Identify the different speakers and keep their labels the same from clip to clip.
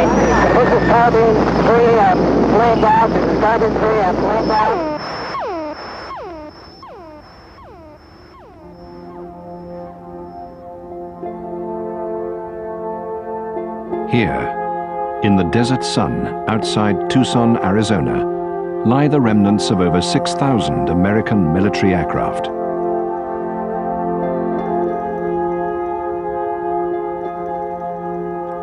Speaker 1: This is carbine 3, I'm laying out. This is carbine 3, I'm laying out.
Speaker 2: Here, in the desert sun outside Tucson, Arizona, lie the remnants of over 6,000 American military aircraft.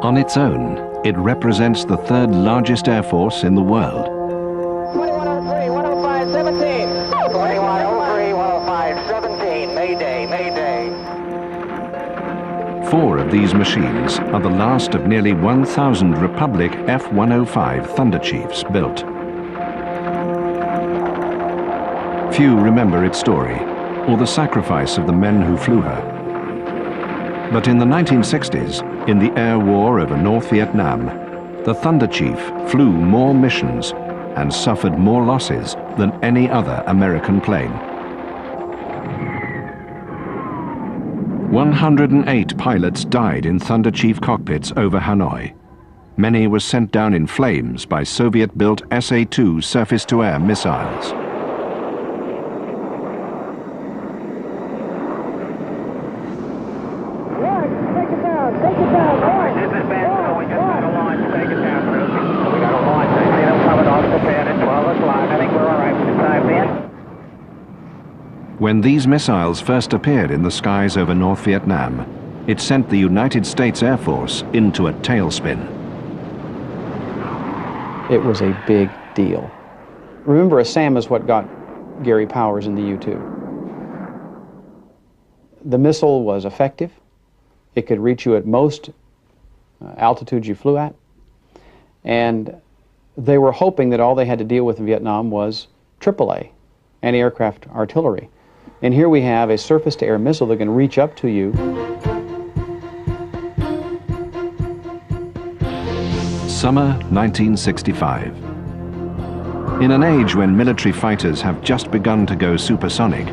Speaker 2: On its own, it represents the third largest air force in the world.
Speaker 1: 2103, 105, 17. 2103, 105, 17. Mayday, Mayday.
Speaker 2: 4 of these machines are the last of nearly 1,000 Republic F-105 Thunderchiefs built. Few remember its story, or the sacrifice of the men who flew her. But in the 1960s, in the air war over North Vietnam, the Thunderchief flew more missions and suffered more losses than any other American plane. 108 pilots died in Thunderchief cockpits over Hanoi. Many were sent down in flames by Soviet-built SA-2 surface-to-air missiles. When these missiles first appeared in the skies over North Vietnam, it sent the United States Air Force into a tailspin.
Speaker 3: It was a big deal. Remember, a SAM is what got Gary Powers in the U-2. The missile was effective. It could reach you at most altitudes you flew at. And they were hoping that all they had to deal with in Vietnam was AAA, anti-aircraft artillery. And here we have a surface-to-air missile that can reach up to you.
Speaker 2: Summer 1965. In an age when military fighters have just begun to go supersonic,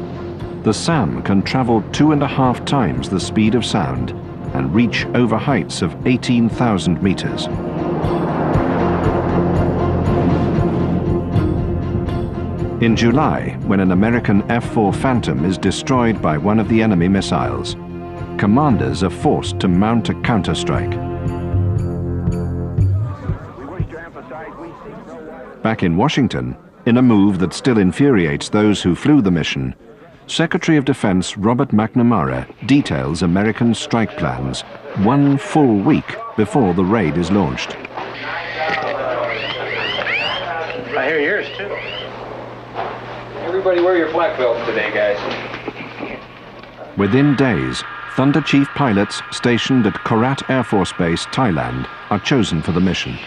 Speaker 2: the SAM can travel 2.5 times the speed of sound and reach over heights of 18,000 meters. In July, when an American F-4 Phantom is destroyed by one of the enemy missiles, commanders are forced to mount a counterstrike. Back in Washington, in a move that still infuriates those who flew the mission, Secretary of Defense Robert McNamara details American strike plans 1 full week before the raid is launched.
Speaker 4: I hear yours too.
Speaker 5: Everybody wear your black belts today, guys.
Speaker 2: Within days, Thunderchief pilots stationed at Korat Air Force Base, Thailand, are chosen for the mission.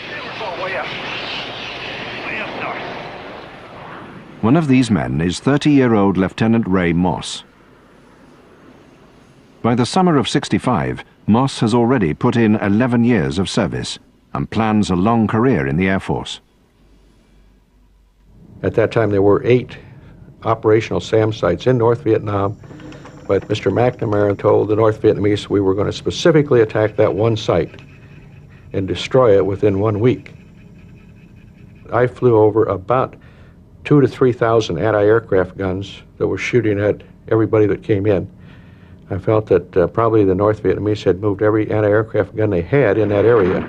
Speaker 2: One of these men is 30-year-old Lieutenant Ray Moss. By the summer of '65, Moss has already put in 11 years of service and plans a long career in the Air Force.
Speaker 6: At that time, there were 8 operational SAM sites in North Vietnam, but Mr. McNamara told the North Vietnamese we were going to specifically attack that one site and destroy it within 1 week. I flew over about 2,000 to 3,000 anti-aircraft guns that were shooting at everybody that came in. I felt that probably the North Vietnamese had moved every anti-aircraft gun they had in that area.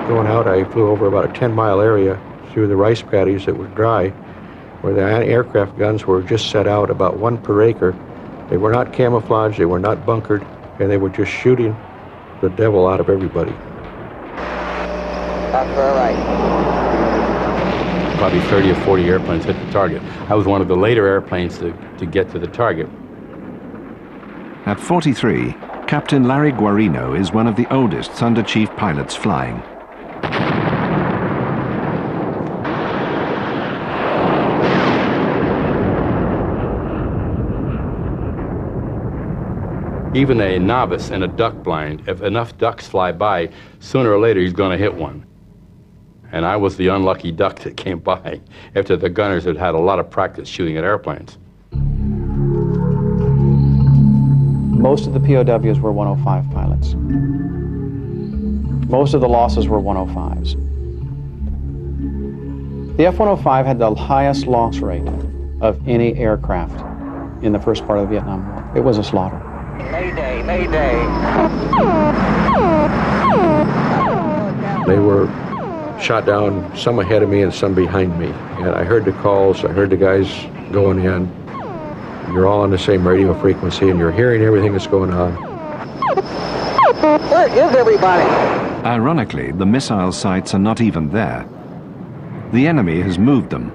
Speaker 6: Going out, I flew over about a 10-mile area through the rice paddies that were dry, where the anti-aircraft guns were just set out about 1 per acre. They were not camouflaged, they were not bunkered, and they were just shooting the devil out of everybody.
Speaker 1: That's very right.
Speaker 5: Probably 30 or 40 airplanes hit the target. I was one of the later airplanes to get to the target.
Speaker 2: At 43, Captain Larry Guarino is one of the oldest Thunderchief pilots flying.
Speaker 5: Even a novice in a duck blind, if enough ducks fly by, sooner or later he's going to hit one. And I was the unlucky duck that came by after the gunners had had a lot of practice shooting at airplanes.
Speaker 3: Most of the POWs were 105 pilots. Most of the losses were 105s. The F-105 had the highest loss rate of any aircraft in the first part of the Vietnam War. It was a slaughter.
Speaker 1: Mayday, mayday.
Speaker 6: They were shot down, some ahead of me and some behind me. And I heard the calls, I heard the guys going in. You're all on the same radio frequency and you're hearing everything that's going on.
Speaker 1: Where is everybody?
Speaker 2: Ironically, the missile sites are not even there. The enemy has moved them,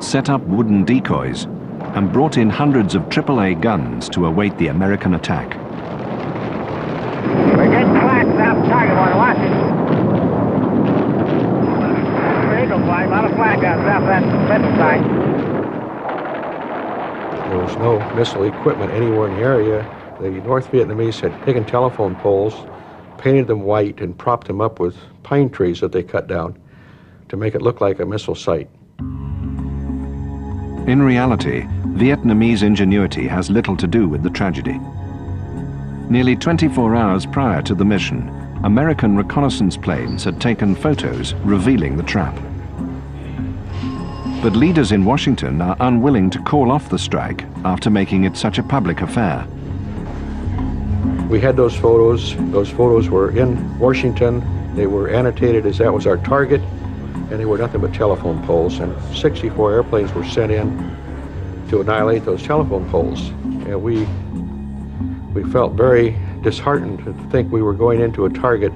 Speaker 2: set up wooden decoys, and brought in hundreds of AAA guns to await the American attack.
Speaker 1: We're getting flash south target one, watch it. Eagle flight, a lot of flag guns south that middle side.
Speaker 6: There was no missile equipment anywhere in the area. The North Vietnamese had taken telephone poles, painted them white, and propped them up with pine trees that they cut down to make it look like a missile site.
Speaker 2: In reality, Vietnamese ingenuity has little to do with the tragedy. Nearly 24 hours prior to the mission, American reconnaissance planes had taken photos revealing the trap. But leaders in Washington are unwilling to call off the strike after making it such a public affair.
Speaker 6: We had those photos. Those photos were in Washington. They were annotated as that was our target, and they were nothing but telephone poles. And 64 airplanes were sent in to annihilate those telephone poles. And we felt very disheartened to think we were going into a target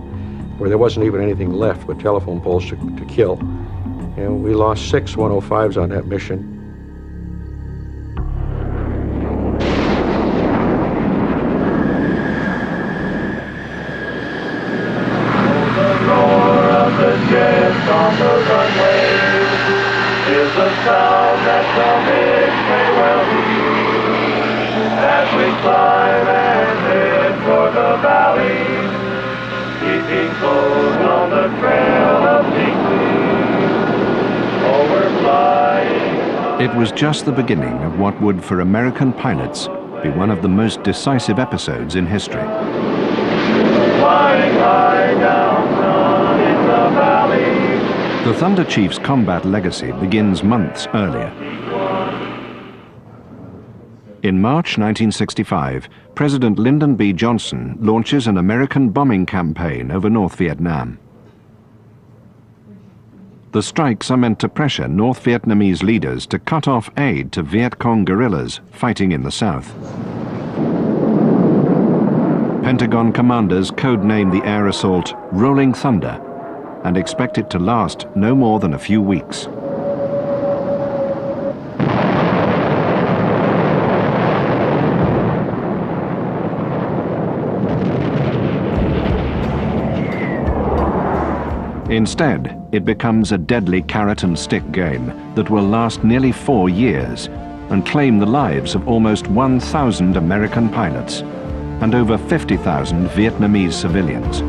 Speaker 6: where there wasn't even anything left but telephone poles to kill. And we lost 6 105s on that mission.
Speaker 7: The roar of the jets on the runway is the sound that some may well hear as we climb and head for the valley, keeping close on the trail of Tingley.
Speaker 2: It was just the beginning of what would, for American pilots, be one of the most decisive episodes in history.
Speaker 7: Flying high down in the valley.
Speaker 2: The Thunderchief's combat legacy begins months earlier. In March 1965, President Lyndon B. Johnson launches an American bombing campaign over North Vietnam. The strikes are meant to pressure North Vietnamese leaders to cut off aid to Viet Cong guerrillas fighting in the south. Pentagon commanders codenamed the air assault Rolling Thunder and expect it to last no more than a few weeks. Instead, it becomes a deadly carrot-and-stick game that will last nearly 4 years and claim the lives of almost 1,000 American pilots and over 50,000 Vietnamese civilians.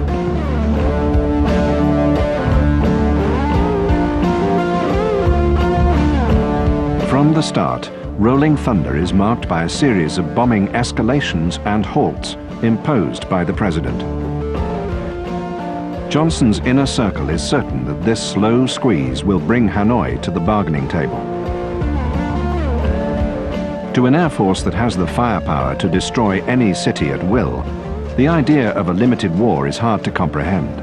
Speaker 2: From the start, Rolling Thunder is marked by a series of bombing escalations and halts imposed by the president. Johnson's inner circle is certain that this slow squeeze will bring Hanoi to the bargaining table. To an air force that has the firepower to destroy any city at will, the idea of a limited war is hard to comprehend.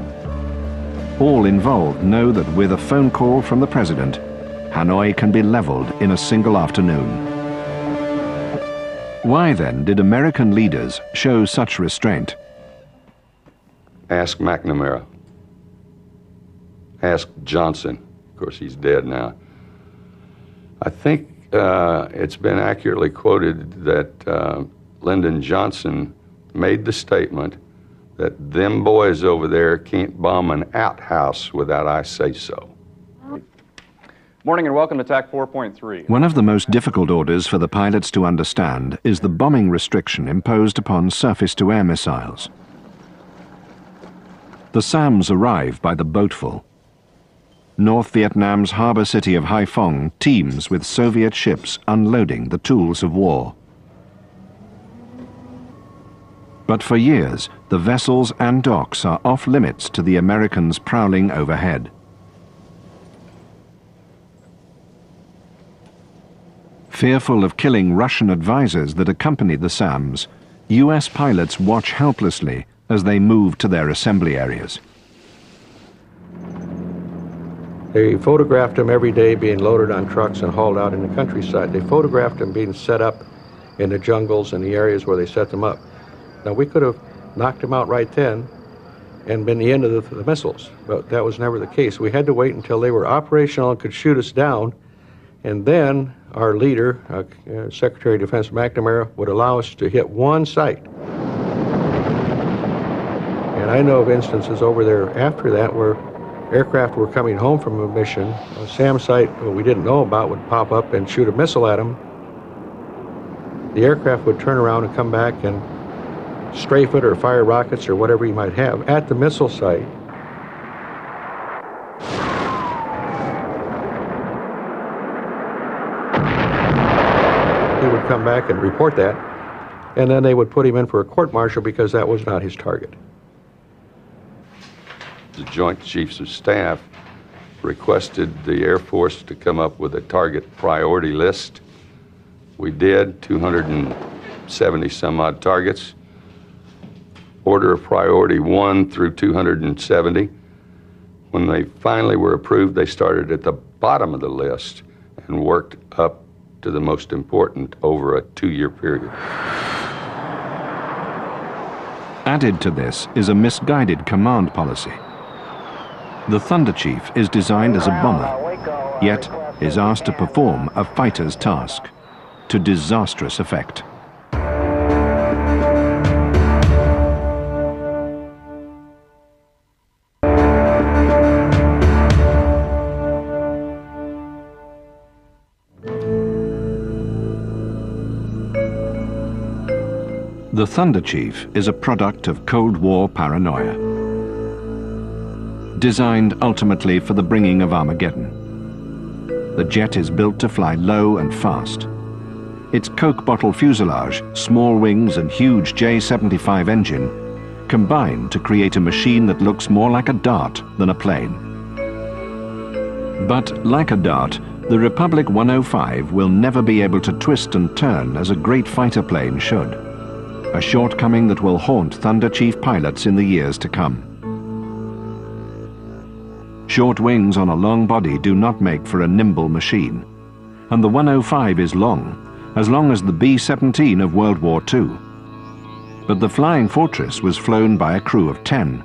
Speaker 2: All involved know that with a phone call from the president, Hanoi can be leveled in a single afternoon. Why then did American leaders show such restraint?
Speaker 5: Ask McNamara. Ask Johnson. Of course, he's dead now. I think it's been accurately quoted that Lyndon Johnson made the statement that them boys over there can't bomb an outhouse without I say so.
Speaker 8: Morning and welcome to TAC 4.3.
Speaker 2: One of the most difficult orders for the pilots to understand is the bombing restriction imposed upon surface-to-air missiles. The SAMs arrive by the boatful. North Vietnam's harbor city of Haiphong teems with Soviet ships unloading the tools of war. But for years, the vessels and docks are off limits to the Americans prowling overhead. Fearful of killing Russian advisors that accompany the SAMs, US pilots watch helplessly as they move to their assembly areas.
Speaker 6: They photographed them every day being loaded on trucks and hauled out in the countryside. They photographed them being set up in the jungles and the areas where they set them up. Now, we could have knocked them out right then and been the end of the missiles, but that was never the case. We had to wait until they were operational and could shoot us down, and then our leader, Secretary of Defense McNamara, would allow us to hit one site. And I know of instances over there after that where aircraft were coming home from a mission, a SAM site we didn't know about would pop up and shoot a missile at them. The aircraft would turn around and come back and strafe it or fire rockets or whatever you might have at the missile site. He would come back and report that, and then they would put him in for a court-martial because that was not his target.
Speaker 5: The Joint Chiefs of Staff requested the Air Force to come up with a target priority list. We did, 270 some odd targets. Order of priority 1 through 270. When they finally were approved, they started at the bottom of the list and worked up to the most important over a 2-year period.
Speaker 2: Added to this is a misguided command policy. The Thunderchief is designed as a bomber, yet is asked to perform a fighter's task, to disastrous effect. The Thunderchief is a product of Cold War paranoia. Designed ultimately for the bringing of Armageddon. The jet is built to fly low and fast. Its Coke bottle fuselage, small wings and huge J-75 engine combine to create a machine that looks more like a dart than a plane. But like a dart, the Republic 105 will never be able to twist and turn as a great fighter plane should. A shortcoming that will haunt Thunderchief pilots in the years to come. Short wings on a long body do not make for a nimble machine, and the 105 is long as the B-17 of World War II. But the Flying Fortress was flown by a crew of 10.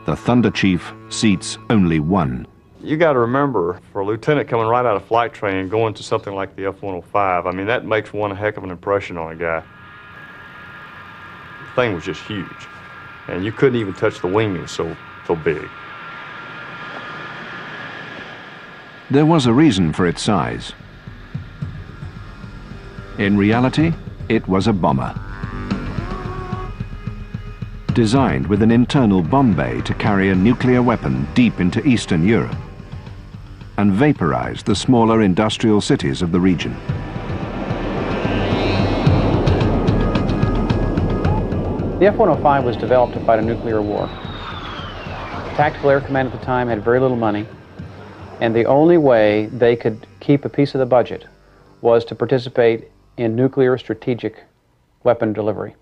Speaker 2: The Thunderchief seats only 1.
Speaker 8: You got to remember, for a lieutenant coming right out of flight training going to something like the F-105, I mean, that makes one heck of an impression on a guy. The thing was just huge, and you couldn't even touch the wing, it was so big.
Speaker 2: There was a reason for its size. In reality, it was a bomber. Designed with an internal bomb bay to carry a nuclear weapon deep into Eastern Europe and vaporize the smaller industrial cities of the region.
Speaker 3: The F-105 was developed to fight a nuclear war. Tactical Air Command at the time had very little money, and the only way they could keep a piece of the budget was to participate in nuclear strategic weapon delivery.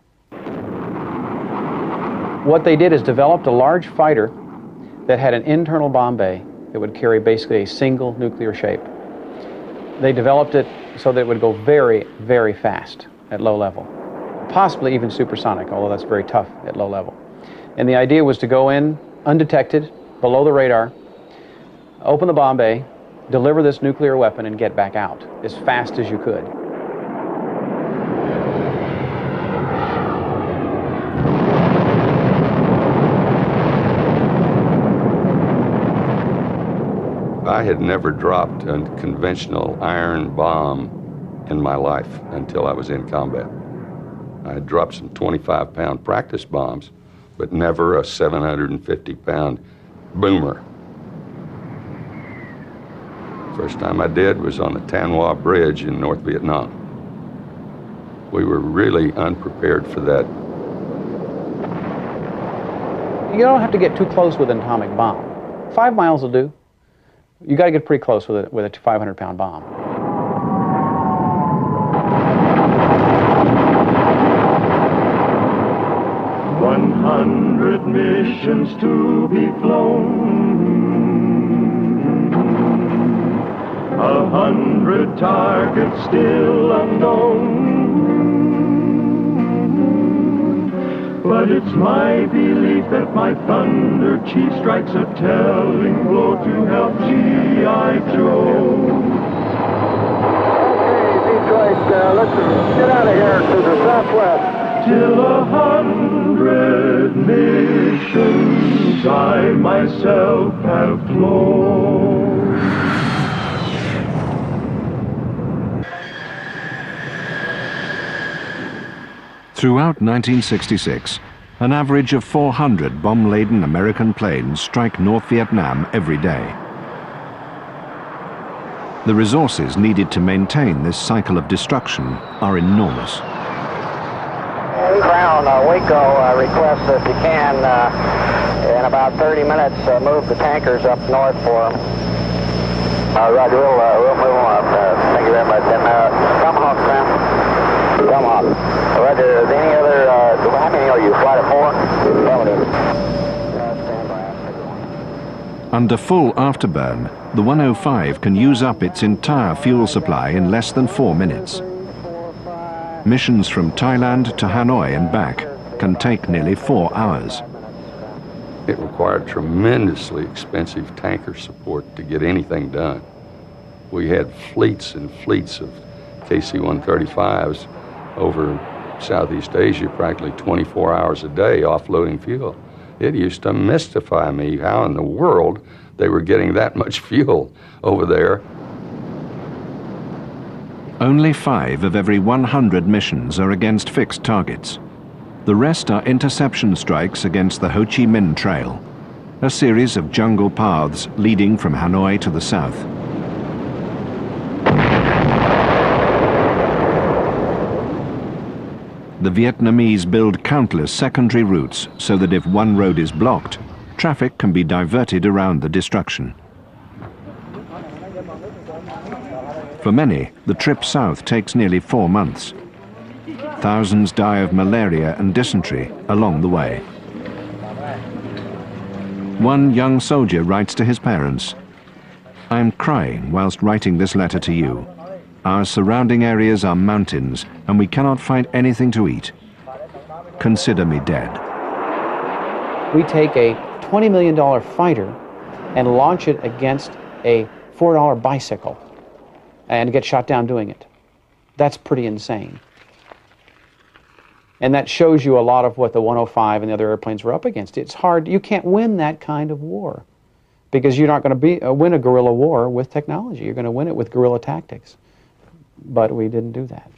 Speaker 3: What they did is developed a large fighter that had an internal bomb bay that would carry basically a single nuclear shape. They developed it so that it would go very, very fast at low level, possibly even supersonic, although that's very tough at low level. And the idea was to go in undetected, below the radar, open the bomb bay, deliver this nuclear weapon, and get back out as fast as you could.
Speaker 5: I had never dropped a conventional iron bomb in my life until I was in combat. I had dropped some 25-pound practice bombs, but never a 750-pound boomer. First time I did was on the Tan Hoa Bridge in North Vietnam. We were really unprepared for that
Speaker 3: You don't have to get too close with an atomic bomb. 5 miles will do. You got to get pretty close with a 500-pound bomb.
Speaker 7: 100 missions to be flown, 100 targets still unknown. But it's my belief that my Thunderchief strikes a telling blow to help G.I. Joe.
Speaker 1: Okay, Detroit, let's get out of here to the southwest.
Speaker 7: Till 100 missions I myself have flown.
Speaker 2: Throughout 1966, an average of 400 bomb-laden American planes strike North Vietnam every day. The resources needed to maintain this cycle of destruction are enormous.
Speaker 1: Crown, Waco requests that you can, in about 30 minutes, move the tankers up north for them. Roger, we'll move them up. Thank you very much. And Tomahawk, Sam. Tomahawk. Roger, is there any other, how many are you? Flight of 4? Affirmative. Stand by.
Speaker 2: Under full afterburn, the 105 can use up its entire fuel supply in less than 4 minutes. Missions from Thailand to Hanoi and back can take nearly 4 hours.
Speaker 5: It required tremendously expensive tanker support to get anything done. We had fleets and fleets of KC-135s over Southeast Asia practically 24 hours a day offloading fuel. It used to mystify me how in the world they were getting that much fuel over there.
Speaker 2: Only 5 of every 100 missions are against fixed targets. The rest are interception strikes against the Ho Chi Minh Trail, a series of jungle paths leading from Hanoi to the south. The Vietnamese build countless secondary routes so that if one road is blocked, traffic can be diverted around the destruction. For many, the trip south takes nearly 4 months. Thousands die of malaria and dysentery along the way. One young soldier writes to his parents, "I am crying whilst writing this letter to you. Our surrounding areas are mountains and we cannot find anything to eat. Consider me dead."
Speaker 3: We take a $20 million fighter and launch it against a $4 bicycle and get shot down doing it. That's pretty insane. And that shows you a lot of what the 105 and the other airplanes were up against. It's hard. You can't win that kind of war because you're not going to win a guerrilla war with technology. You're going to win it with guerrilla tactics. But we didn't do that.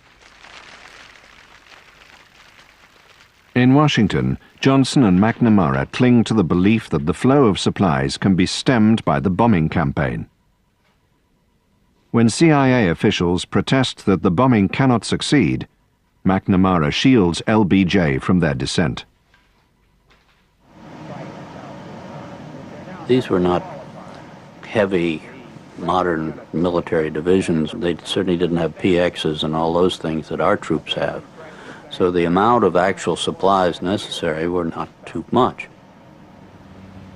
Speaker 2: In Washington, Johnson and McNamara cling to the belief that the flow of supplies can be stemmed by the bombing campaign. When CIA officials protest that the bombing cannot succeed, McNamara shields LBJ from their dissent.
Speaker 9: These were not heavy, modern military divisions. They certainly didn't have PXs and all those things that our troops have. So the amount of actual supplies necessary were not too much.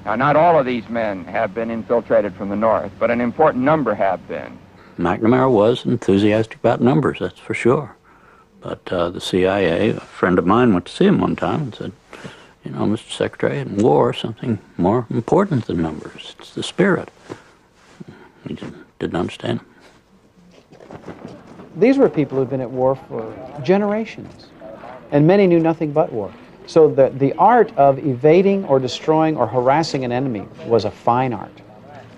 Speaker 10: Now, not all of these men have been infiltrated from the north, but an important number have been.
Speaker 9: McNamara was enthusiastic about numbers, that's for sure. But the CIA, a friend of mine went to see him one time and said, "You know, Mr. Secretary, in war, something more important than numbers. It's the spirit." He didn't understand.
Speaker 3: These were people who'd been at war for generations, and many knew nothing but war. So the art of evading or destroying or harassing an enemy was a fine art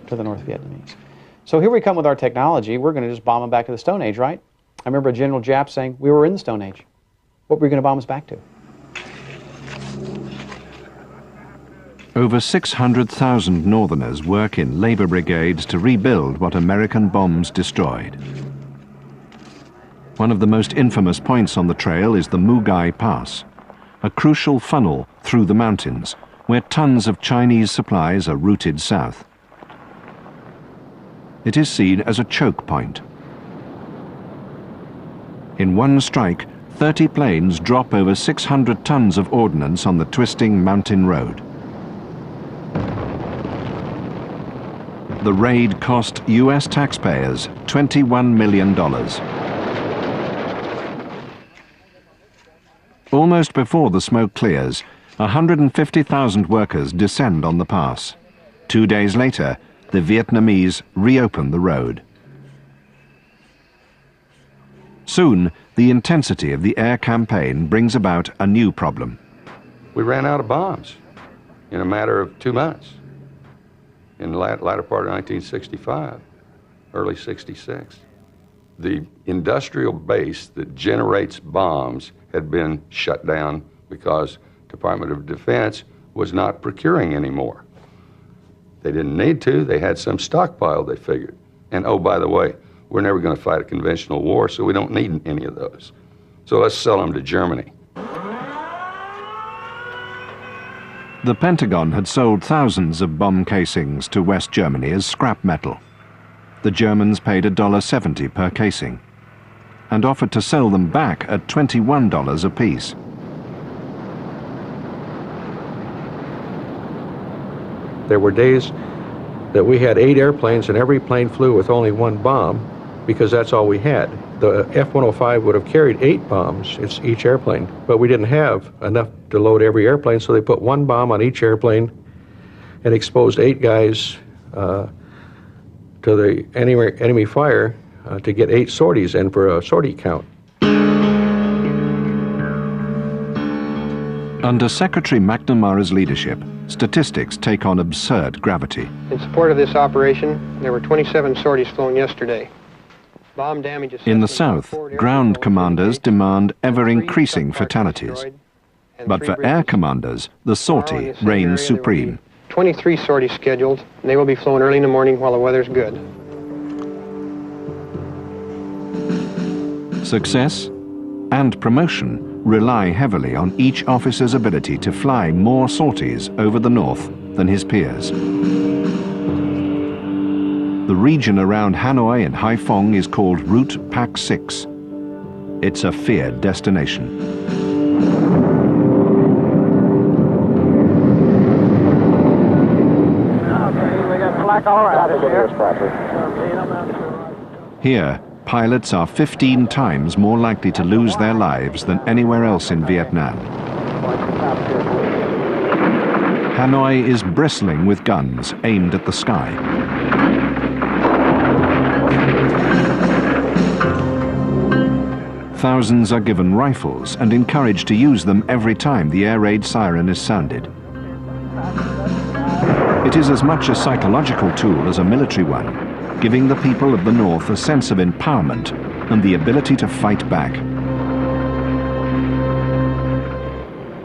Speaker 3: to the North Vietnamese. So here we come with our technology. We're going to just bomb them back to the Stone Age, right? I remember General Jap saying, "We were in the Stone Age. What were you going to bomb us back to?"
Speaker 2: Over 600,000 Northerners work in labor brigades to rebuild what American bombs destroyed. One of the most infamous points on the trail is the Mugai Pass, a crucial funnel through the mountains, where tons of Chinese supplies are routed south. It is seen as a choke point. In one strike, 30 planes drop over 600 tons of ordnance on the twisting mountain road. The raid cost US taxpayers $21 million. Almost before the smoke clears, 150,000 workers descend on the pass. 2 days later, the Vietnamese reopen the road. Soon, the intensity of the air campaign brings about a new problem.
Speaker 5: We ran out of bombs in a matter of 2 months. In the latter part of 1965, early 66. The industrial base that generates bombs had been shut down because Department of Defense was not procuring anymore. They didn't need to. They had some stockpile, they figured. And oh, by the way, we're never going to fight a conventional war, so we don't need any of those. So let's sell them to Germany.
Speaker 2: The Pentagon had sold thousands of bomb casings to West Germany as scrap metal. The Germans paid $1.70 per casing and offered to sell them back at $21 apiece.
Speaker 6: There were days that we had 8 airplanes and every plane flew with only 1 bomb because that's all we had. The F-105 would have carried 8 bombs, it's each airplane, but we didn't have enough to load every airplane, so they put 1 bomb on each airplane and exposed 8 guys to the enemy fire to get 8 sorties in for a sortie count.
Speaker 2: Under Secretary McNamara's leadership, statistics take on absurd gravity.
Speaker 11: In support of this operation, there were 27 sorties flown yesterday. Bomb damage
Speaker 2: in the south, ground commanders demand ever-increasing fatalities. But for air commanders, the sortie reigns supreme.
Speaker 11: 23 sorties scheduled, and they will be flown early in the morning while the weather's good.
Speaker 2: Success and promotion rely heavily on each officer's ability to fly more sorties over the north than his peers. The region around Hanoi and Haiphong is called Route Pac 6. It's a feared destination.
Speaker 11: Okay, we got flak all right
Speaker 2: here, pilots are 15 times more likely to lose their lives than anywhere else in Vietnam. Hanoi is bristling with guns aimed at the sky. Thousands are given rifles and encouraged to use them every time the air raid siren is sounded. It is as much a psychological tool as a military one, giving the people of the North a sense of empowerment and the ability to fight back.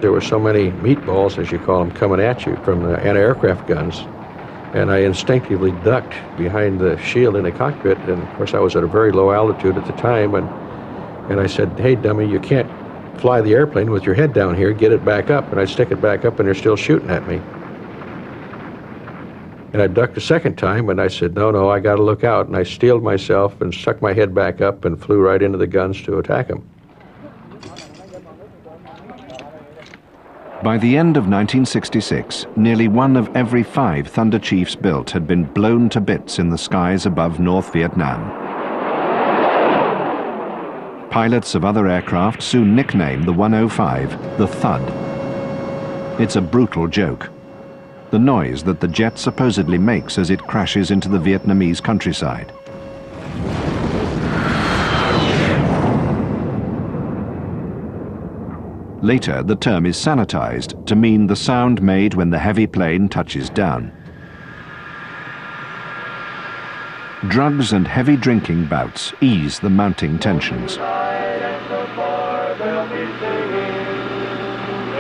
Speaker 6: There were so many meatballs, as you call them, coming at you from the anti-aircraft guns, and I instinctively ducked behind the shield in the cockpit, and of course I was at a very low altitude at the time, and I said, "Hey, dummy, you can't fly the airplane with your head down here, get it back up." And I stick it back up, and they're still shooting at me. And I ducked a second time, and I said, no, I got to look out. And I steeled myself and stuck my head back up and flew right into the guns to attack them.
Speaker 2: By the end of 1966, nearly 1 of every 5 Thunderchiefs built had been blown to bits in the skies above North Vietnam. Pilots of other aircraft soon nicknamed the 105 the Thud. It's a brutal joke. The noise that the jet supposedly makes as it crashes into the Vietnamese countryside. Later, the term is sanitized to mean the sound made when the heavy plane touches down. Drugs and heavy drinking bouts ease the mounting tensions.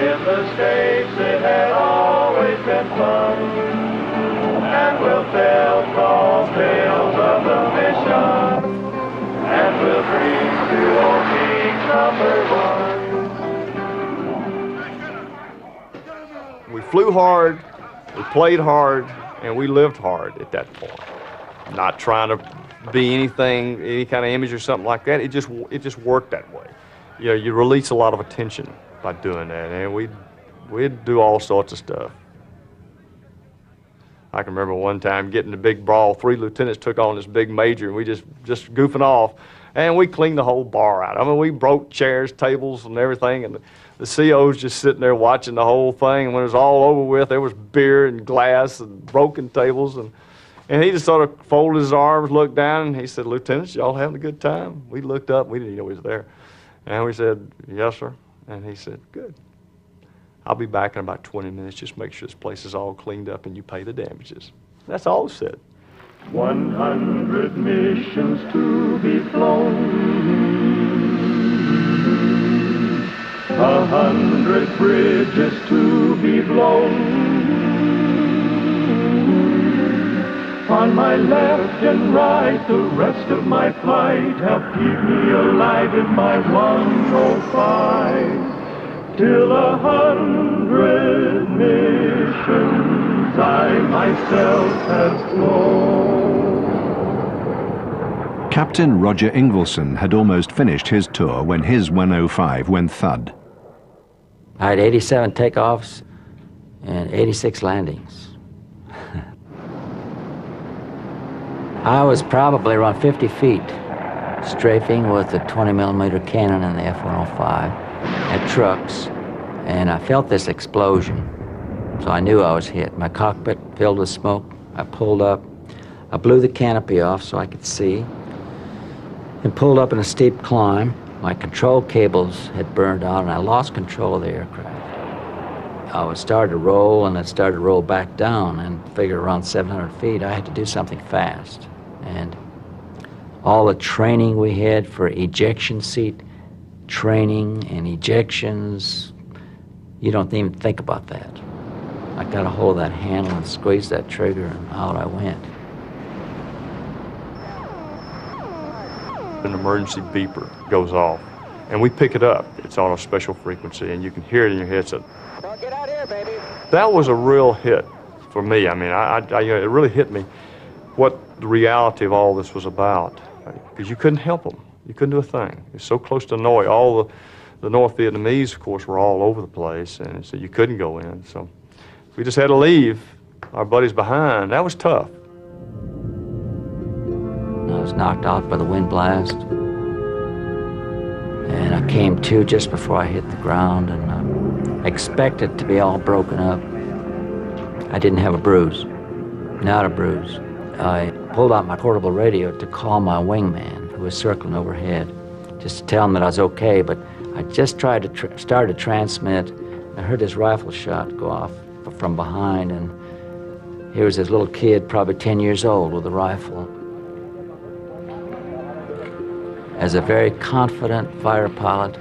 Speaker 7: In the States it had always been fun, and we'll tell tall tales of the mission, and we'll dream to old King's #1.
Speaker 8: We flew hard, we played hard, and we lived hard at that point. Not trying to be anything, any kind of image or something like that. It just worked that way. You know, you release a lot of attention by doing that, and we'd do all sorts of stuff. I can remember one time getting the big brawl. 3 lieutenants took on this big major, and we just goofing off, and we cleaned the whole bar out. I mean, we broke chairs, tables, and everything, and the COs just sitting there watching the whole thing. And when it was all over with, there was beer and glass and broken tables, and he just sort of folded his arms, looked down, and he said, "Lieutenants, y'all having a good time?" We looked up, we didn't even know he was there, and we said, "Yes, sir." And he said, "Good. I'll be back in about 20 minutes. Just make sure this place is all cleaned up and you pay the damages." That's all he said.
Speaker 7: 100 missions to be flown, 100 bridges to be blown. On my left and right, the rest of my flight, help keep me alive in my 105. Till 100 missions I myself have flown.
Speaker 2: Captain Roger Ingvelson had almost finished his tour when his 105 went thud.
Speaker 12: I had 87 takeoffs and 86 landings. I was probably around 50 feet, strafing with a 20mm cannon in the F-105 at trucks, and I felt this explosion, so I knew I was hit. My cockpit filled with smoke. I pulled up. I blew the canopy off so I could see, and pulled up in a steep climb. My control cables had burned out, and I lost control of the aircraft. I started to roll, and it started to roll back down, and figured around 700 feet, I had to do something fast. And all the training we had for ejection seat training and ejections, you don't even think about that. I got a hold of that handle and squeezed that trigger, and out I went.
Speaker 8: An emergency beeper goes off, and we pick it up. It's on a special frequency, and you can hear it in your head. So,
Speaker 1: "Well, get out here, baby."
Speaker 8: that was a real hit for me. I mean, it really hit me what the reality of all this was about, because you couldn't help them. You couldn't do a thing. It was so close to Hanoi. All the North Vietnamese, of course, were all over the place, and so you couldn't go in. So we just had to leave our buddies behind. That was tough.
Speaker 12: I was knocked out by the wind blast, and I came to just before I hit the ground, and I expected to be all broken up. I didn't have a bruise, not a bruise. I pulled out my portable radio to call my wingman, who was circling overhead, just to tell him that I was okay, but I just tried to start to transmit. I heard this rifle shot go off from behind, and here was this little kid, probably 10 years old, with a rifle. As a very confident fighter pilot,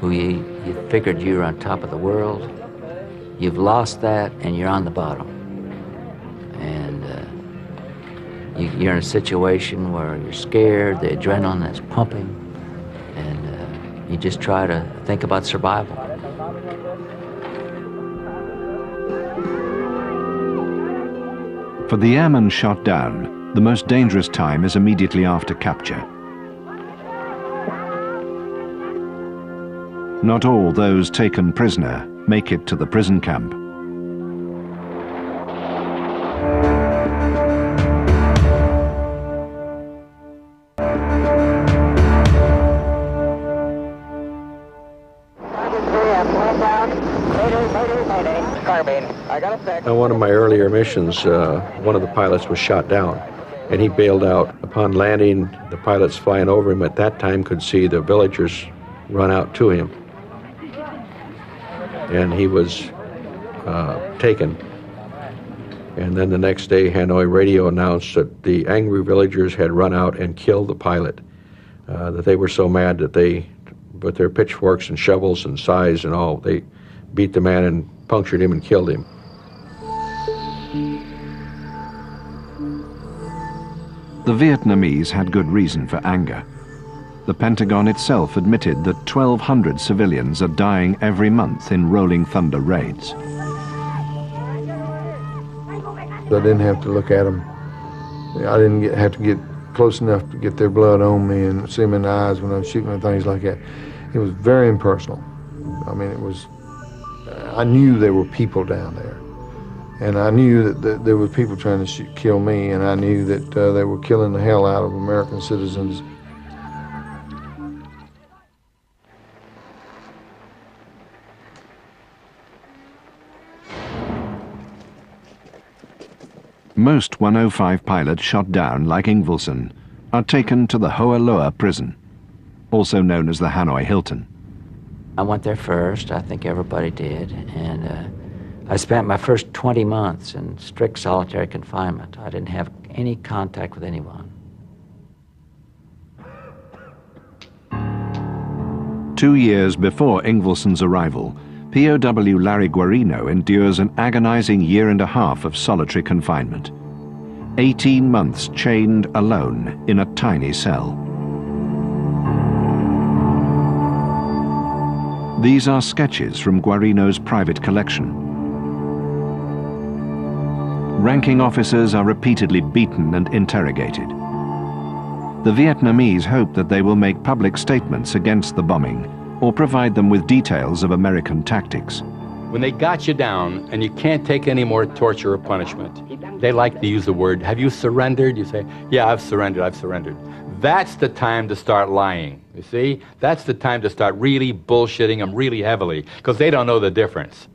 Speaker 12: who you figured you were on top of the world, you've lost that and you're on the bottom. And you're in a situation where you're scared, the adrenaline is pumping, and you just try to think about survival.
Speaker 2: For the airmen shot down, the most dangerous time is immediately after capture. Not all those taken prisoner make it to the prison camp.
Speaker 6: On one of my earlier missions, one of the pilots was shot down, and he bailed out. Upon landing, the pilots flying over him at that time could see the villagers run out to him. And he was taken. And then the next day, Hanoi radio announced that the angry villagers had run out and killed the pilot, that they were so mad that they, with their pitchforks and shovels and scythes and all, they beat the man and punctured him and killed him.
Speaker 2: The Vietnamese had good reason for anger. The Pentagon itself admitted that 1,200 civilians are dying every month in Rolling Thunder raids.
Speaker 13: I didn't have to look at them. I didn't have to get close enough to get their blood on me and see them in the eyes when I was shooting and things like that. It was very impersonal. I mean, I knew there were people down there. And I knew that there were people trying to kill me, and I knew that they were killing the hell out of American citizens.
Speaker 2: Most 105 pilots shot down, like Ingvelson, are taken to the Hoa Loa prison, also known as the Hanoi Hilton.
Speaker 12: I went there first, I think everybody did, and I spent my first 20 months in strict solitary confinement. I didn't have any contact with anyone.
Speaker 2: 2 years before Ingvelson's arrival, POW Larry Guarino endures an agonizing year and a half of solitary confinement. 18 months chained alone in a tiny cell. These are sketches from Guarino's private collection. Ranking officers are repeatedly beaten and interrogated. The Vietnamese hope that they will make public statements against the bombing or provide them with details of American tactics.
Speaker 14: When they got you down and you can't take any more torture or punishment, they like to use the word, have you surrendered? You say, yeah, I've surrendered, I've surrendered. That's the time to start lying, you see? That's the time to start really bullshitting them really heavily, because they don't know the difference.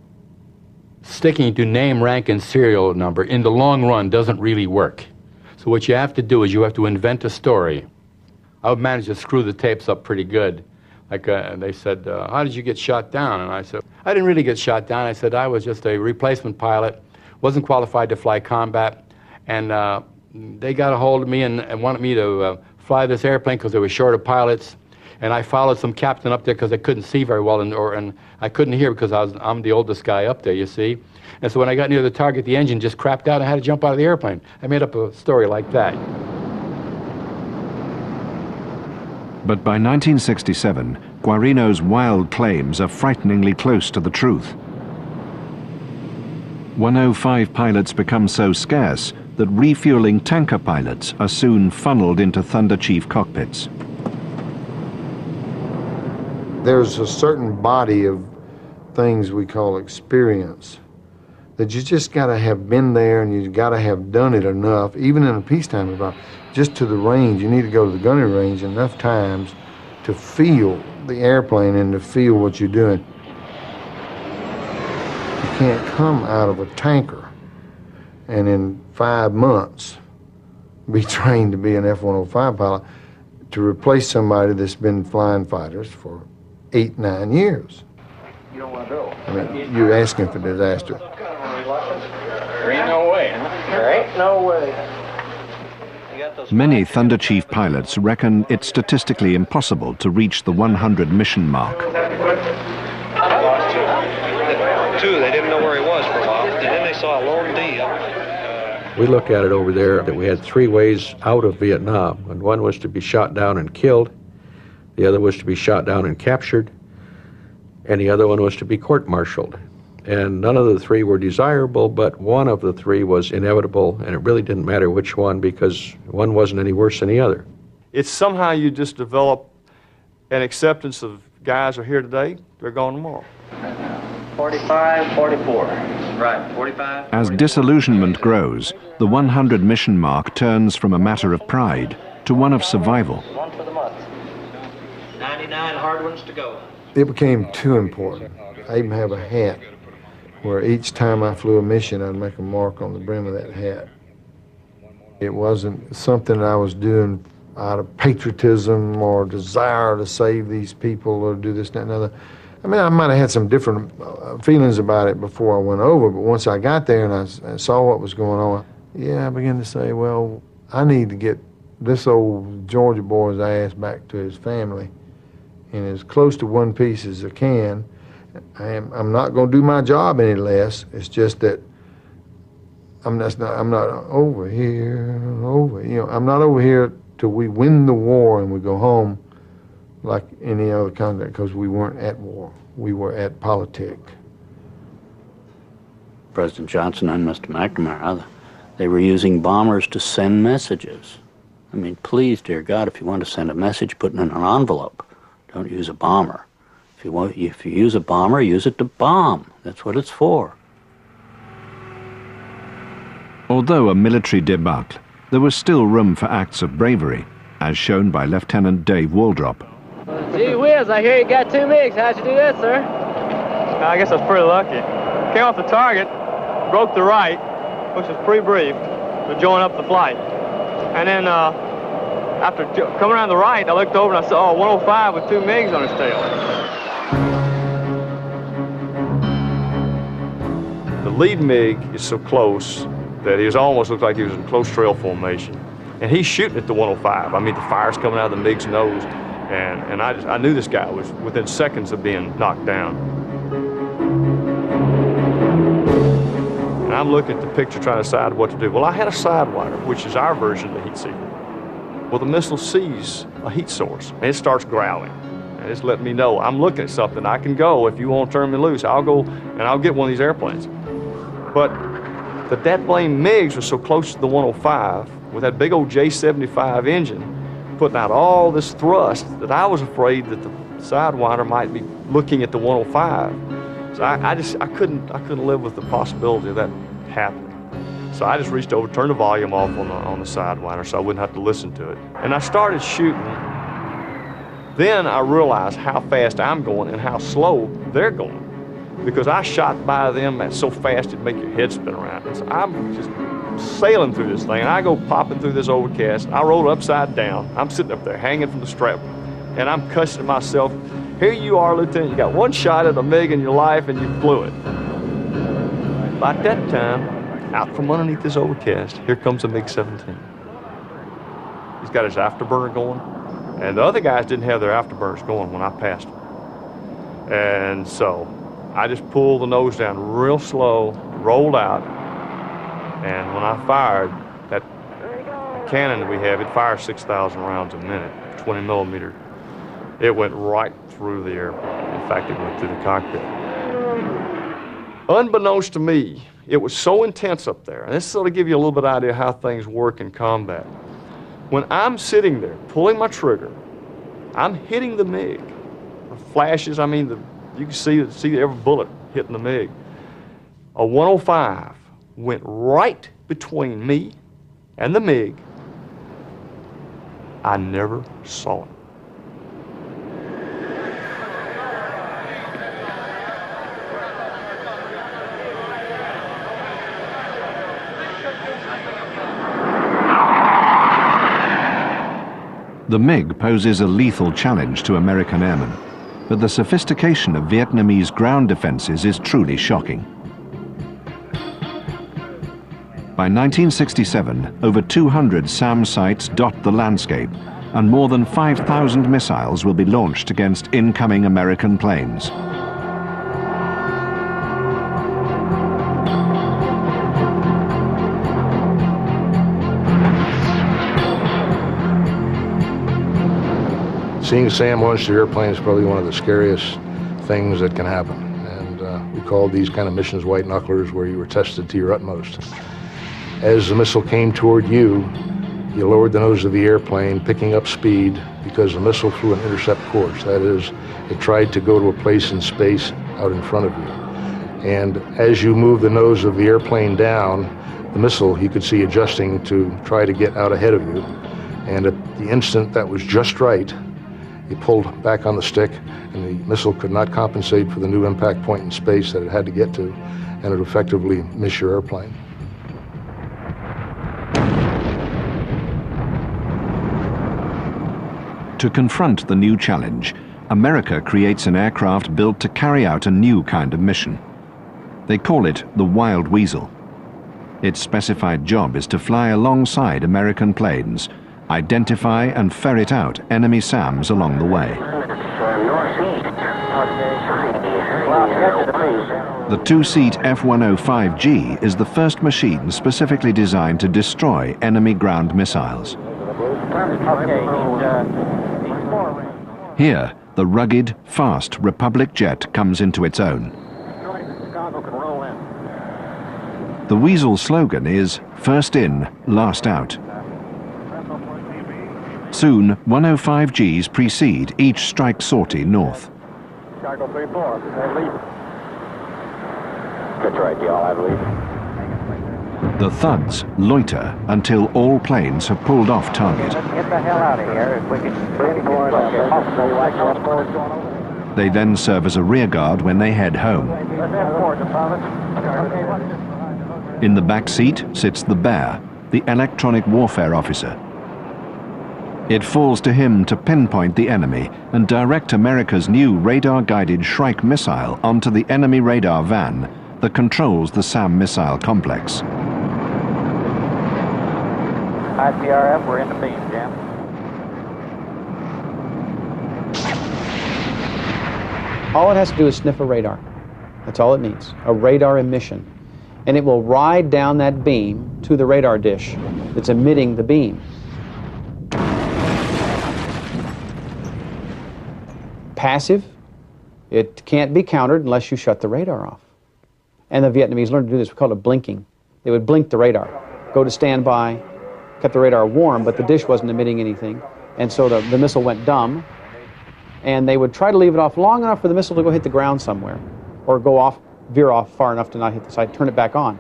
Speaker 14: Sticking to name, rank, and serial number in the long run doesn't really work. So what you have to do is you have to invent a story. I would manage to screw the tapes up pretty good. Like they said, how did you get shot down? And I said, I didn't really get shot down. I said, I was just a replacement pilot, wasn't qualified to fly combat, and they got a hold of me and wanted me to fly this airplane because they were short of pilots. And I followed some captain up there because I couldn't see very well, and I couldn't hear because I'm the oldest guy up there, you see. And so when I got near the target, the engine just crapped out and I had to jump out of the airplane. I made up a story like that.
Speaker 2: But by 1967, Guarino's wild claims are frighteningly close to the truth. 105 pilots become so scarce that refueling tanker pilots are soon funneled into Thunderchief cockpits.
Speaker 13: There's a certain body of things we call experience that you just got to have been there, and you got to have done it enough, even in a peacetime environment, just to the range. You need to go to the gunnery range enough times to feel the airplane and to feel what you're doing. You can't come out of a tanker and in 5 months be trained to be an F-105 pilot to replace somebody that's been flying fighters for 8, 9 years.
Speaker 4: You don't want to go.
Speaker 13: I mean, you're asking for disaster.
Speaker 4: There ain't no way, huh? There ain't no way.
Speaker 2: Many Thunderchief pilots reckon it's statistically impossible to reach the 100 mission mark.
Speaker 11: I lost two. They didn't know where he was for a while, and then they saw a lone D.
Speaker 6: We look at it over there that we had 3 ways out of Vietnam, and one was to be shot down and killed, the other was to be shot down and captured, and the other one was to be court-martialed. And none of the 3 were desirable, but one of the 3 was inevitable, and it really didn't matter which one because one wasn't any worse than the other.
Speaker 8: It's somehow you just develop an acceptance of guys are here today, they're gone tomorrow.
Speaker 4: 45, 44. Right, 45.
Speaker 2: As disillusionment grows, the 100 mission mark turns from a matter of pride to one of survival.
Speaker 4: 1 for the month. 99 hard ones to go.
Speaker 13: It became too important. I even have a hat where each time I flew a mission, I'd make a mark on the brim of that hat. It wasn't something I was doing out of patriotism or desire to save these people or do this, that, and other. I mean, I might have had some different feelings about it before I went over, but once I got there and I saw what was going on, yeah, I began to say, well, I need to get this old Georgia boy's ass back to his family and as close to one piece as I can. I'm not going to do my job any less. It's just that I'm not over here, I'm not over here till we win the war and we go home like any other country, because we weren't at war. We were at politics.
Speaker 9: President Johnson and Mr. McNamara, They were using bombers to send messages. I mean, please, dear God, if you want to send a message, put it in an envelope. Don't use a bomber. If you use a bomber, use it to bomb. That's what it's for.
Speaker 2: Although a military debacle, there was still room for acts of bravery, as shown by Lieutenant Dave Waldrop.
Speaker 15: Gee whiz, I hear you got 2 MiGs. How'd you do that, sir?
Speaker 16: I guess I was pretty lucky. Came off the target, broke the right, which was pre-briefed, to join up the flight. And then after coming around the right, I looked over and I saw 105 with 2 MiGs on his tail.
Speaker 8: The lead MiG is so close that he almost looked like he was in close trail formation. And he's shooting at the 105. I mean, the fire's coming out of the MiG's nose. And I knew this guy was within seconds of being knocked down. And I'm looking at the picture trying to decide what to do. Well, I had a sidewinder, which is our version of the heat seeker. Well, the missile sees a heat source, and it starts growling. And it's letting me know, I'm looking at something. I can go. If you want to turn me loose, I'll go and I'll get one of these airplanes. But that blame MiGs was so close to the 105 with that big old J-75 engine putting out all this thrust that I was afraid that the sidewinder might be looking at the 105. So I couldn't live with the possibility of that happening. So I just reached over, turned the volume off on the sidewinder so I wouldn't have to listen to it. And I started shooting. Then I realized how fast I'm going and how slow they're going, because I shot by them at so fast it'd make your head spin around. And so I'm just sailing through this thing, and I go popping through this overcast. I roll upside down. I'm sitting up there hanging from the strap, and I'm cussing at myself. Here you are, Lieutenant. You got one shot at a MiG in your life, and you blew it. About that time, out from underneath this overcast, here comes a MiG-17. He's got his afterburner going, and the other guys didn't have their afterburners going when I passed them. And so I just pulled the nose down real slow, rolled out, and when I fired, that cannon that we have, it fires 6,000 rounds a minute, 20 millimeter. It went right through the airplane. In fact, it went through the cockpit. Unbeknownst to me, it was so intense up there, and this sort of give you a little bit of idea how things work in combat. When I'm sitting there pulling my trigger, I'm hitting the MiG. The flashes, I mean, you can see every bullet hitting the MiG. A 105 went right between me and the MiG. I never saw it.
Speaker 2: The MiG poses a lethal challenge to American airmen, but the sophistication of Vietnamese ground defenses is truly shocking. By 1967, over 200 SAM sites dot the landscape, and more than 5,000 missiles will be launched against incoming American planes.
Speaker 6: Seeing SAM launch the airplane is probably one of the scariest things that can happen. And we called these kind of missions white knucklers, where you were tested to your utmost. As the missile came toward you, you lowered the nose of the airplane, picking up speed, because the missile flew an intercept course. That is, it tried to go to a place in space out in front of you. And as you moved the nose of the airplane down, the missile you could see adjusting to try to get out ahead of you. And at the instant that was just right, you pulled back on the stick, and the missile could not compensate for the new impact point in space that it had to get to, and it effectively missed your airplane.
Speaker 2: To confront the new challenge, America creates an aircraft built to carry out a new kind of mission. They call it the Wild Weasel. Its specified job is to fly alongside American planes, identify and ferret out enemy SAMs along the way. The two-seat F-105G is the first machine specifically designed to destroy enemy ground missiles. Here, the rugged, fast Republic jet comes into its own. The Weasel slogan is first in, last out. Soon, 105Gs precede each strike sortie north.
Speaker 1: Chicago 3-4, they lead. Good right, y'all, I believe.
Speaker 2: The thuds loiter until all planes have pulled off target.
Speaker 1: Let's get the hell out of here if we can bring forward
Speaker 2: They then serve as a rear guard when they head home. In the back seat sits the Bear, the electronic warfare officer. It falls to him to pinpoint the enemy and direct America's new radar-guided Shrike missile onto the enemy radar van that controls the SAM missile complex.
Speaker 1: IPRF, we're in the beam, Jim.
Speaker 3: All it has to do is sniff a radar. That's all it needs, a radar emission. And it will ride down that beam to the radar dish that's emitting the beam. Passive, it can't be countered unless you shut the radar off. And the Vietnamese learned to do this. We called it blinking. They would blink the radar, go to standby, kept the radar warm, but the dish wasn't emitting anything. And so the missile went dumb. And they would try to leave it off long enough for the missile to go hit the ground somewhere, or go off, veer off far enough to not hit the side, turn it back on.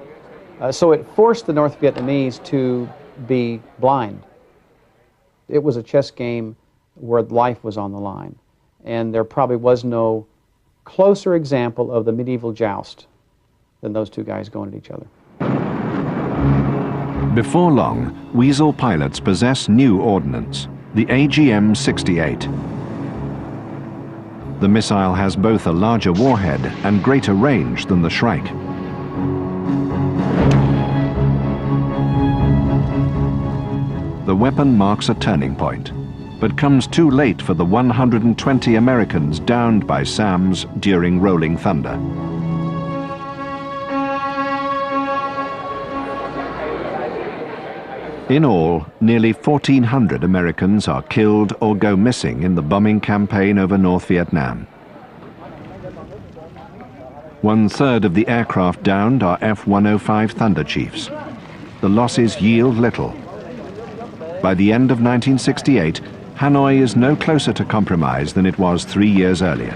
Speaker 3: So it forced the North Vietnamese to be blind. It was a chess game where life was on the line. And there probably was no closer example of the medieval joust than those two guys going at each other.
Speaker 2: Before long, Weasel pilots possess new ordnance, the AGM-68. The missile has both a larger warhead and greater range than the Shrike. The weapon marks a turning point, but comes too late for the 120 Americans downed by SAMs during Rolling Thunder. In all, nearly 1,400 Americans are killed or go missing in the bombing campaign over North Vietnam. 1/3 of the aircraft downed are F-105 Thunderchiefs. The losses yield little. By the end of 1968, Hanoi is no closer to compromise than it was 3 years earlier.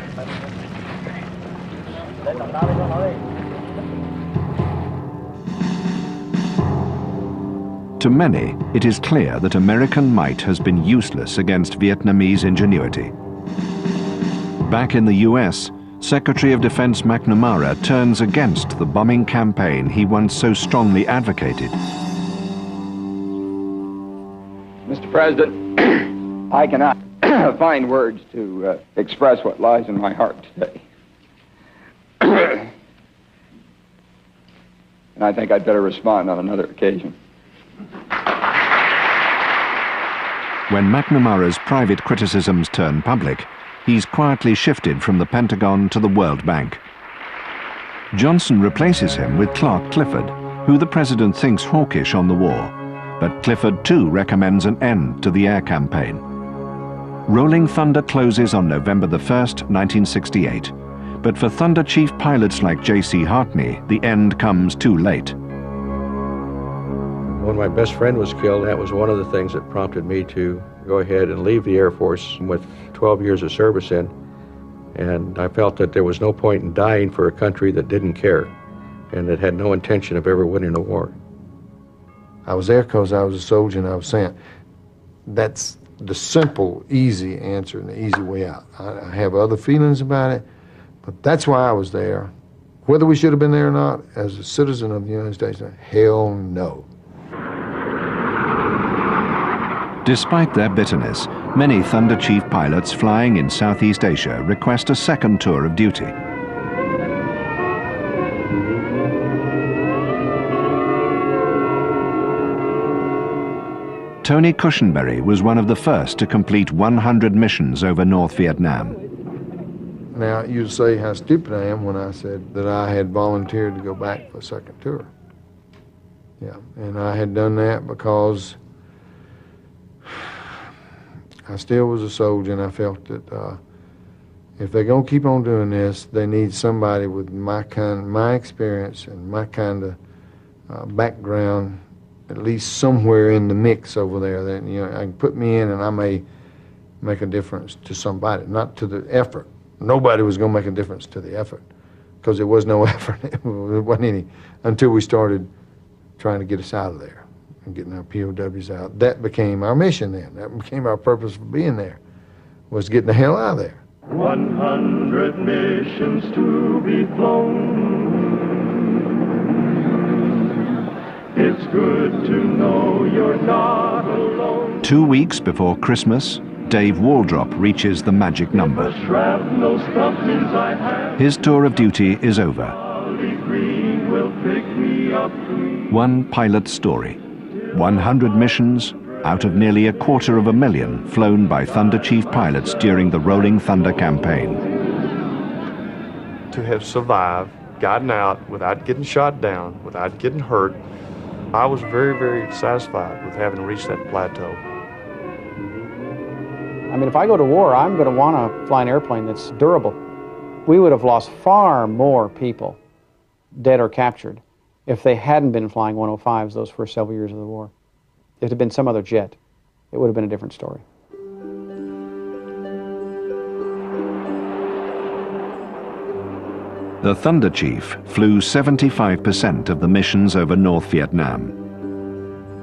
Speaker 2: To many, it is clear that American might has been useless against Vietnamese ingenuity. Back in the US, Secretary of Defense McNamara turns against the bombing campaign he once so strongly advocated.
Speaker 10: Mr. President, I cannot find words to express what lies in my heart today. And I think I'd better respond on another occasion.
Speaker 2: When McNamara's private criticisms turn public, he's quietly shifted from the Pentagon to the World Bank. Johnson replaces him with Clark Clifford, who the president thinks hawkish on the war, but Clifford too recommends an end to the air campaign. Rolling Thunder closes on November the 1st, 1968, but for Thunderchief pilots like J.C. Hartney, the end comes too late.
Speaker 6: When my best friend was killed, that was one of the things that prompted me to go ahead and leave the Air Force with 12 years of service in. And I felt that there was no point in dying for a country that didn't care and that had no intention of ever winning a war.
Speaker 13: I was there because I was a soldier and I was sent. That's the simple, easy answer and the easy way out. I have other feelings about it, but that's why I was there. Whether we should have been there or not, as a citizen of the United States, hell no.
Speaker 2: Despite their bitterness, many Thunderchief pilots flying in Southeast Asia request a second tour of duty. Tony Cushenberry was one of the first to complete 100 missions over North Vietnam.
Speaker 13: Now, you'd say how stupid I am when I said that I had volunteered to go back for a second tour. Yeah, and I had done that because I still was a soldier, and I felt that if they're going to keep on doing this, they need somebody with my experience and my kind of background, at least somewhere in the mix over there, that I can put me in, and I may make a difference to somebody, not to the effort. Nobody was going to make a difference to the effort, because there was no effort. There wasn't any until we started trying to get us out of there and getting our POWs out. That became our mission then. That became our purpose for being there, was getting the hell out of there.
Speaker 7: 100 missions to be flown. It's good to know you're not alone.
Speaker 2: 2 weeks before Christmas, Dave Waldrop reaches the magic number. His tour of duty is over. One pilot's story. 100 missions out of nearly 250,000 flown by Thunderchief pilots during the Rolling Thunder campaign.
Speaker 8: To have survived, gotten out without getting shot down, without getting hurt, I was very, very satisfied with having reached that plateau.
Speaker 3: I mean, if I go to war, I'm going to want to fly an airplane that's durable. We would have lost far more people, dead or captured, if they hadn't been flying 105s those first several years of the war. If it had been some other jet, it would have been a different story.
Speaker 2: The Thunderchief flew 75% of the missions over North Vietnam.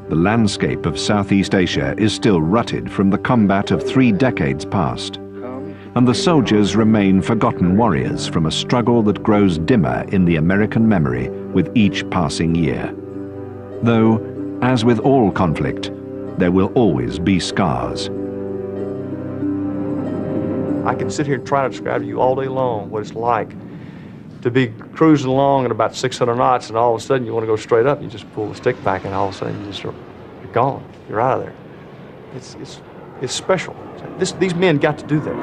Speaker 2: The landscape of Southeast Asia is still rutted from the combat of 3 decades past, and the soldiers remain forgotten warriors from a struggle that grows dimmer in the American memory with each passing year. Though, as with all conflict, there will always be scars.
Speaker 8: I can sit here and try to describe to you all day long what it's like to be cruising along at about 600 knots, and all of a sudden you want to go straight up. You just pull the stick back, and all of a sudden you're gone. You're out of there. It's special. These men got to do that.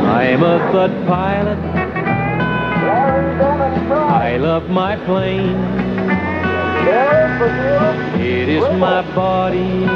Speaker 7: I'm a Thud pilot. I love my plane. It is my body